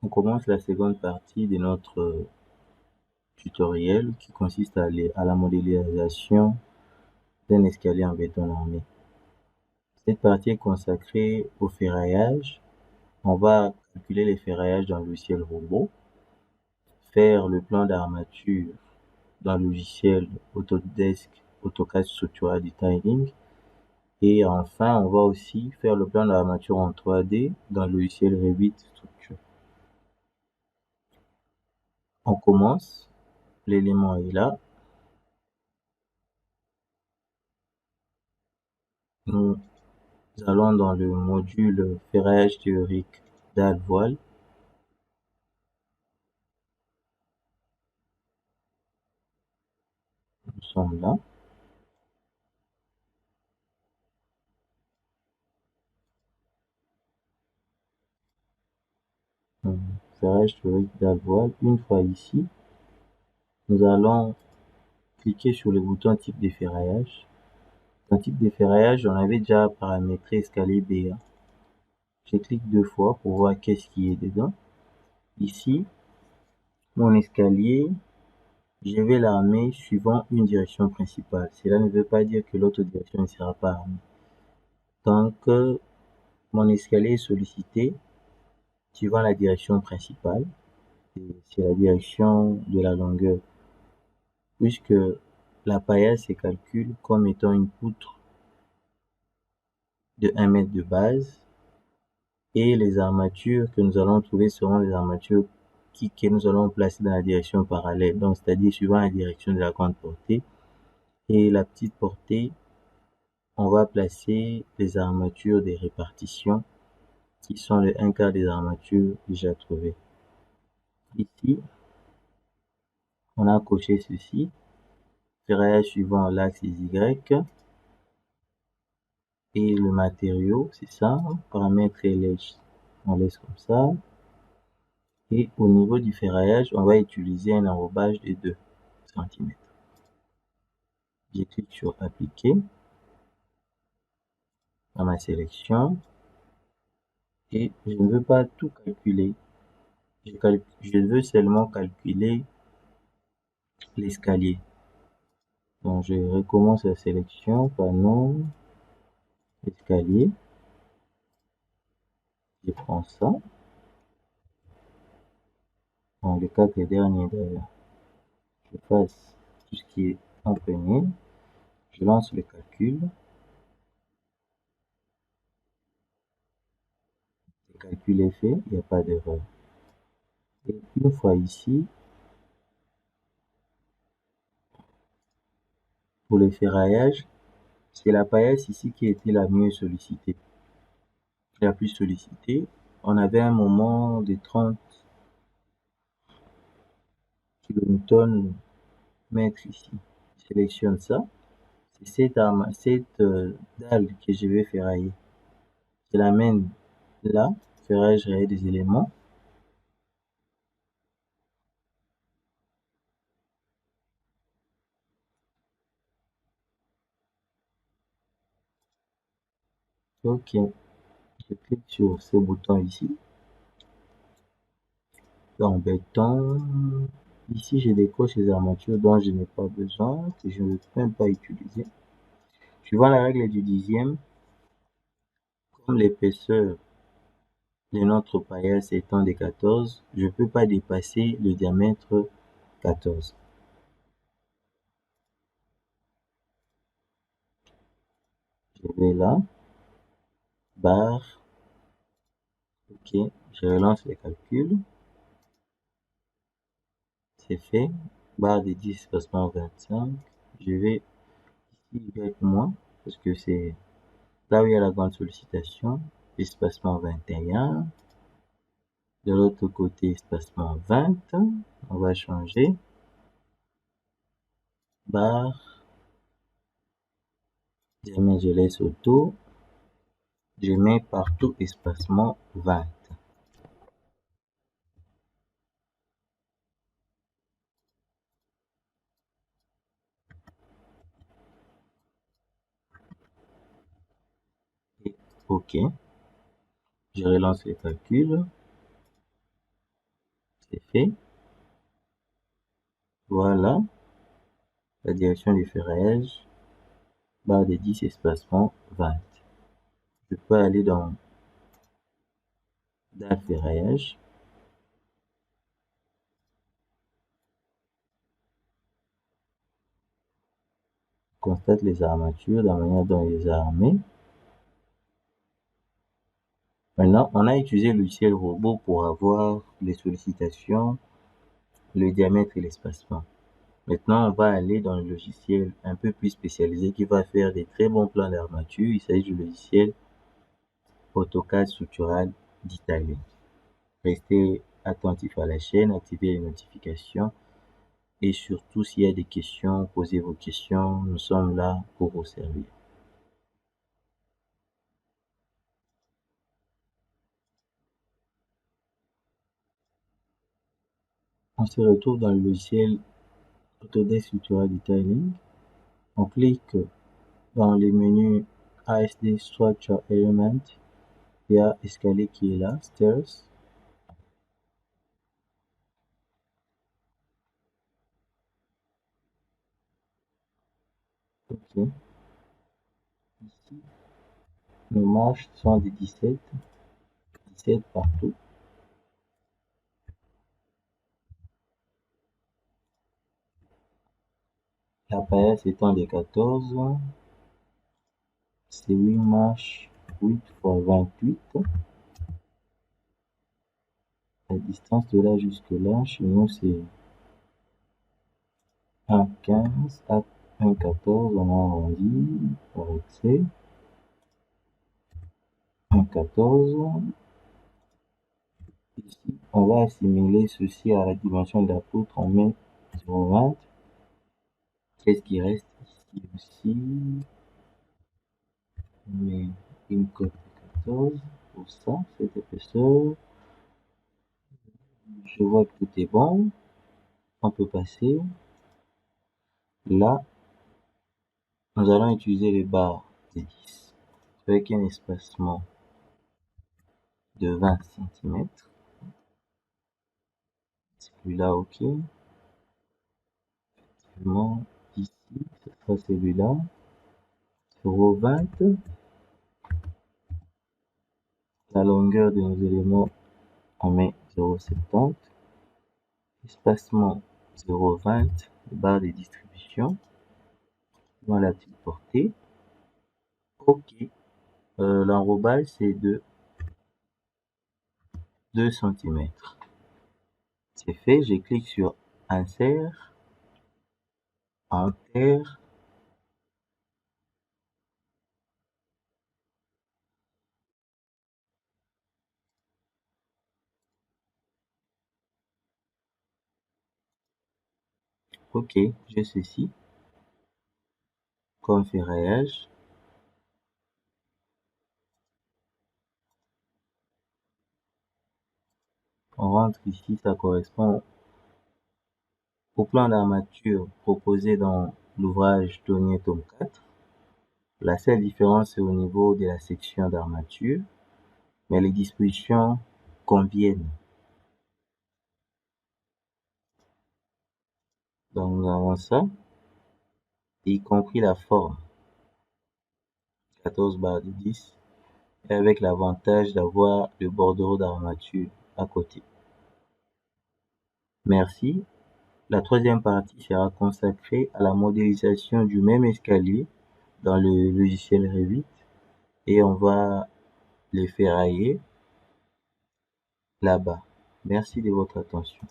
On commence la seconde partie de notre tutoriel qui consiste à la modélisation d'un escalier en béton armé. Cette partie est consacrée au ferraillage. On va calculer les ferraillages dans le logiciel robot, faire le plan d'armature dans le logiciel Autodesk AutoCAD Structural Detailing et enfin on va aussi faire le plan d'armature en 3D dans le logiciel Revit Structure. On commence, l'élément est là. Nous allons dans le module ferraillage théorique dalle-voile. Nous sommes là. Ferraillage théorique dalle-voile. Une fois ici, nous allons cliquer sur le bouton type de ferraillage. Dans type de ferraillage, on avait déjà paramétré escalier BA. Je clique deux fois pour voir qu'est-ce qui est dedans. Ici, mon escalier, je vais l'armer suivant une direction principale. Cela ne veut pas dire que l'autre direction ne sera pas armée. Donc, mon escalier est sollicité suivant la direction principale. C'est la direction de la longueur. Puisque la paillasse se calcule comme étant une poutre de 1 mètre de base. Et les armatures que nous allons trouver seront les armatures que nous allons placer dans la direction parallèle. Donc, c'est-à-dire suivant la direction de la grande portée. Et la petite portée, on va placer les armatures des répartitions qui sont le 1/4 des armatures déjà trouvées. Ici, on a coché ceci. Ferraillage suivant l'axe Y. Et le matériau, c'est ça. Paramètre LH, on laisse comme ça. Et au niveau du ferraillage, on va utiliser un enrobage de 2 cm. Je clique sur appliquer dans ma sélection et je ne veux pas tout calculer. Je veux seulement calculer l'escalier. Donc je recommence la sélection, panneau, escalier. Je prends ça. Dans les 4 derniers d'ailleurs. Je passe tout ce qui est en premier. Je lance le calcul. Le calcul est fait, il n'y a pas d'erreur. Et une fois ici, pour le ferraillage, c'est la paillasse ici qui a été la mieux sollicitée. La plus sollicitée. On avait un moment de 30 kN mètre ici. Je sélectionne ça. C'est cette dalle que je vais ferrailler. Je l'amène là, ferraillage rayé des éléments. Ok, je clique sur ce bouton ici. Dans béton, ici je décoche les armatures dont je n'ai pas besoin, que je ne peux même pas utiliser. Suivant la règle du dixième, comme l'épaisseur de notre paillasse étant de 14, je ne peux pas dépasser le diamètre 14. Je vais là, barre, ok, je relance les calculs, c'est fait, barre de 10, espacement 25, je vais ici Y-, parce que c'est là où il y a la grande sollicitation, espacement 21, de l'autre côté espacement 20, on va changer, barre, jamais je laisse auto, je mets partout espacement 20. Et OK, je relance les calculs, C'est fait. Voilà la direction du ferraillage, barre des 10 espacement 20. Je peux aller dans dalle ferraillage. Constate les armatures, la manière dont il les a armées. Maintenant, on a utilisé le logiciel robot pour avoir les sollicitations, le diamètre et l'espacement. Maintenant, on va aller dans le logiciel un peu plus spécialisé qui va faire des très bons plans d'armature. Il s'agit du logiciel AutoCAD structural d'Italie. Restez attentif à la chaîne, activez les notifications et surtout s'il y a des questions, posez vos questions. Nous sommes là pour vous servir. On se retrouve dans le logiciel Autodesk Structural Detailing. On clique dans les menus ASD Structure Element. Il y a escalier qui est là, Stairs. Ok. Ici, nos marches sont des 17 partout. La paillasse étant des 14, c'est 8 marches, 8 fois 28. La distance de là jusque là, chez nous, c'est 1,15 à 1,14. On a arrondi avec C. 1,14. Ici, on va assimiler ceci à la dimension de la poutre. On met 0,20. Qu'est-ce qui reste ici aussi? On met une cote de 14 pour ça, cette épaisseur. Je vois que tout est bon. On peut passer. Là, nous allons utiliser les barres de 10 avec un espacement de 20 cm. Celui-là, ok. Effectivement, ici, ce sera celui-là. 0,20. La longueur de nos éléments, on met 0,70. Espacement 0,20. Barre de distribution. Dans la petite portée. Ok. L'enrobage, c'est de 2 cm. C'est fait, je clique sur Insert, Enter. Ok, j'ai ceci comme ferraillage. On rentre ici, ça correspond au plan d'armature proposé dans l'ouvrage Tonier tome 4. La seule différence est au niveau de la section d'armature, mais les dispositions conviennent. Donc nous avons ça, y compris la forme 14 barre de 10, et avec l'avantage d'avoir le bordereau d'armature à côté. Merci. La troisième partie sera consacrée à la modélisation du même escalier dans le logiciel Revit et on va les ferrailler là-bas. Merci de votre attention.